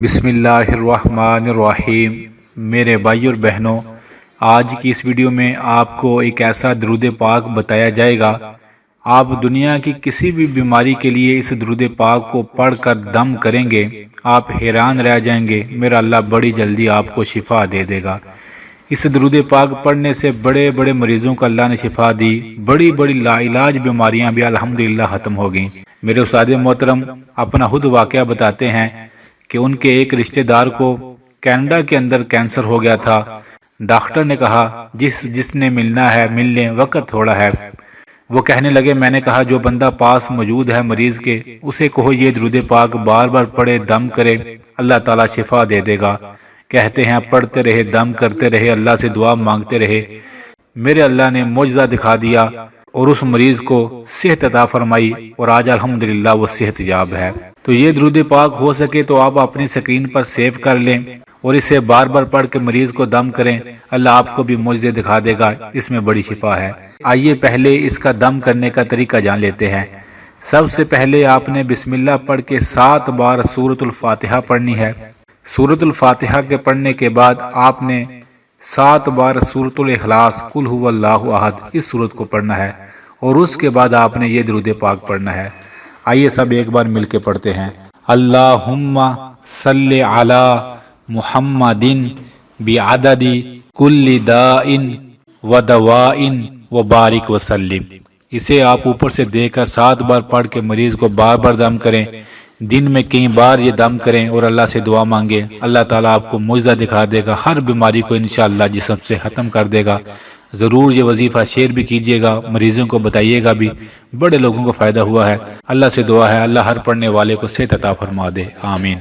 بسم اللہ الرحمن الرحیم۔ میرے بھائی اور بہنوں، آج کی اس ویڈیو میں آپ کو ایک ایسا درود پاک بتایا جائے گا۔ آپ دنیا کی کسی بھی بیماری کے لیے اس درود پاک کو پڑھ کر دم کریں گے، آپ حیران رہ جائیں گے، میرا اللہ بڑی جلدی آپ کو شفا دے دے گا۔ اس درود پاک پڑھنے سے بڑے بڑے مریضوں کو اللہ نے شفا دی، بڑی بڑی لا علاج بیماریاں بھی الحمدللہ ختم ہو گئیں۔ میرے استاد محترم اپنا خود واقعہ بتاتے ہیں کہ ان کے ایک رشتہ دار کو کینیڈا کے اندر کینسر ہو گیا تھا۔ ڈاکٹر نے کہا جس نے ملنا ہے مل لیں، وقت تھوڑا ہے۔ وہ کہنے لگے، میں نے کہا جو بندہ پاس موجود ہے مریض کے، اسے کہو یہ درود پاک بار بار پڑھے، دم کرے، اللہ تعالیٰ شفا دے دے گا۔ کہتے ہیں پڑھتے رہے، دم کرتے رہے، اللہ سے دعا مانگتے رہے، میرے اللہ نے معجزہ دکھا دیا اور اس مریض کو صحت عطا فرمائی، اور آج الحمدللہ وہ صحت یاب ہے۔ تو یہ درود پاک ہو سکے تو آپ اپنی سکرین پر سیو کر لیں اور اسے بار بار پڑھ کے مریض کو دم کریں، اللہ آپ کو بھی معجزے دکھا دے گا، اس میں بڑی شفا ہے۔ آئیے پہلے اس کا دم کرنے کا طریقہ جان لیتے ہیں۔ سب سے پہلے آپ نے بسم اللہ پڑھ کے 7 بار سورۃ الفاتحہ پڑھنی ہے۔ سورۃ الفاتحہ کے پڑھنے کے بعد آپ نے 7 بار سورۃ الاخلاص قل هو اللہ احد اس سورت کو پڑھنا ہے، اور اس کے بعد آپ نے یہ درود پاک پڑھنا ہے۔ آئیے سب ایک بار مل کے پڑھتے ہیں۔ اللہم صلی علی محمد بعدد کل داء و دواء و بارک وسلم۔ اسے آپ اوپر سے دے کر 7 بار پڑھ کے مریض کو بار بار دم کریں، دن میں کئی بار یہ دم کریں اور اللہ سے دعا مانگیں، اللہ تعالیٰ آپ کو معجزہ دکھا دے گا، ہر بیماری کو انشاءاللہ جسم سے ختم کر دے گا۔ ضرور یہ وظیفہ شیئر بھی کیجیے گا، مریضوں کو بتائیے گا بھی، بڑے لوگوں کو فائدہ ہوا ہے۔ اللہ سے دعا ہے اللہ ہر پڑھنے والے کو صحت عطا فرما دے، آمین۔